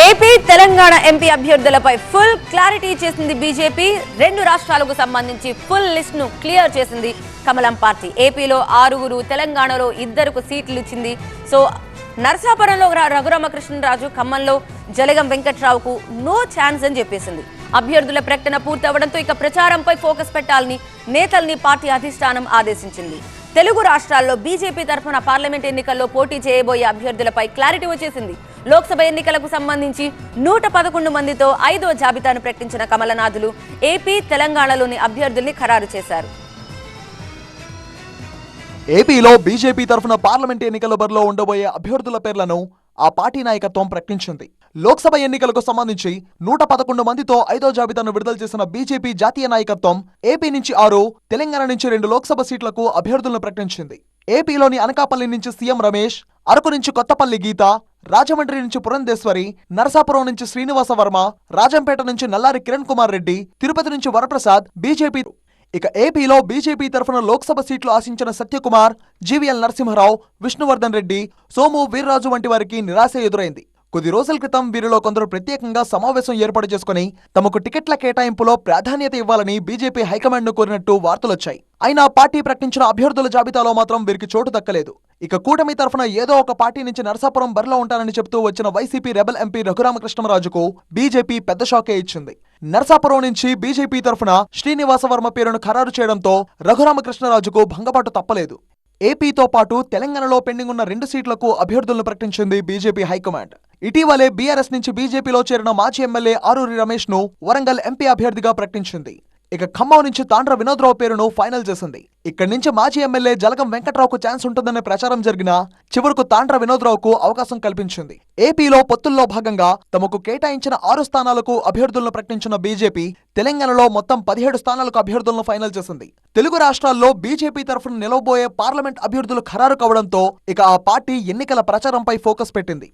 AP Telangana MP అభ్యర్థులపై full clarity చేసింది BJP. రెండు రాష్ట్రాలకు సంబంధించి ఫుల్ లిస్ట్ ను క్లియర్ చేసింది కమలం పార్టీ. ఏపీలో 6, తెలంగాణలో 2 సీట్లు ఇచ్చింది. సో నరసాపురంలో రఘురామకృష్ణరాజు, ఖమ్మంలో జలగం వెంకట్రావుకు నో ఛాన్స్ అని చెప్పేసింది. అభ్యర్థుల ప్రకటన పూర్తవడంతో ఇక ప్రచారంపై ఫోకస్ పెట్టాలని నేతల్ని పార్టీ అధిష్టానం ఆదేశించింది. తెలుగు రాష్ట్రాల్లో బీజేపీ తరఫున పార్లమెంట్ ఎన్నికల్లో పోటీ చేయబోయే అభ్యర్థులపై క్లారిటీ వచ్చేసింది. లోక్సభ ఎన్నికలకు సంబంధించి 111 మందితో 5వ జాబితాను ప్రకటించిన కమలనాథులు ఏపీ, తెలంగాణలోని అభ్యర్థుల్ని ఖరారు చేశారు. ఏపీలో బీజేపీ తరఫున పార్లమెంట్ ఎన్నికల బరిలో ఉండబోయే అభ్యర్థుల పేర్లను ఆ పార్టీ నాయకత్వం ప్రకటించింది. లోక్సభ ఎన్నికలకు సంబంధించి 111 మందితో 5వ జాబితాను విడుదల చేసిన బీజేపీ జాతీయ నాయకత్వం ఏపీ నుంచి 6, తెలంగాణ నుంచి 2 లోక్సభ సీట్లకు అభ్యర్థులను ప్రకటించింది. ఏపీలోని అనకాపల్లి నుంచి సీఎం రమేష్, అరకు నుంచి కొత్తపల్లి గీత, రాజమండ్రి నుంచి పురంధేశ్వరి, నరసాపురం నుంచి శ్రీనివాస వర్మ, రాజంపేట నుంచి నల్లారి కిరణ్ కుమార్ రెడ్డి, తిరుపతి నుంచి వరప్రసాద్ బీజేపీ. ఇక ఏపీలో బీజేపీ తరఫున లోక్సభ సీట్లు ఆశించిన సత్యకుమార్, జీవీఎల్ నరసింహరావు, విష్ణువర్ధన్ రెడ్డి, సోము వీర్రాజు వంటి వారికి నిరాశ ఎదురైంది. కొద్ది రోజుల క్రితం వీరిలో కొందరు ప్రత్యేకంగా సమావేశం ఏర్పాటు చేసుకుని తమకు టికెట్ల కేటాయింపులో ప్రాధాన్యత ఇవ్వాలని బీజేపీ హైకమాండ్ ను కోరినట్టు వార్తలొచ్చాయి. అయినా పార్టీ ప్రకటించిన అభ్యర్థుల జాబితాలో మాత్రం వీరికి చోటు దక్కలేదు. ఇక కూటమి తరఫున ఏదో ఒక పార్టీ నుంచి నరసాపురం బరిలో ఉంటానని చెప్తూ వచ్చిన వైసీపీ రెబల్ ఎంపీ రఘురామకృష్ణరాజుకు బీజేపీ పెద్ద షాకే ఇచ్చింది. నరసాపురం నుంచి బీజేపీ తరఫున శ్రీనివాస వర్మ పేరును ఖరారు చేయడంతో రఘురామకృష్ణరాజుకు భంగపాటు తప్పలేదు. ఏపీతో పాటు తెలంగాణలో పెండింగ్ ఉన్న 2 సీట్లకు అభ్యర్థులను ప్రకటించింది బీజేపీ హైకమాండ్. ఇటీవలే బీఆర్ఎస్ నుంచి బీజేపీలో చేరిన మాజీ ఎమ్మెల్యే ఆరూరి రమేష్ ను వరంగల్ ఎంపీ అభ్యర్థిగా ప్రకటించింది. ఇక ఖమ్మం నుంచి తాండ్ర వినోద్రావు పేరును ఫైనల్ చేసింది. ఇక్కడి నుంచి మాజీ ఎమ్మెల్యే జలగం వెంకట్రావుకు ఛాన్స్ ఉంటుందనే ప్రచారం జరిగినా చివరకు తాండ్ర వినోద్రావుకు అవకాశం కల్పించింది. ఏపీలో పొత్తుల్లో భాగంగా తమకు కేటాయించిన 6 స్థానాలకు అభ్యర్థులను ప్రకటించిన బీజేపీ తెలంగాణలో మొత్తం 17 స్థానాలకు అభ్యర్థులను ఫైనల్ చేసింది. తెలుగు రాష్ట్రాల్లో బీజేపీ తరఫున నిలవబోయే పార్లమెంట్ అభ్యర్థులు ఖరారు కావడంతో ఇక ఆ పార్టీ ఎన్నికల ప్రచారంపై ఫోకస్ పెట్టింది.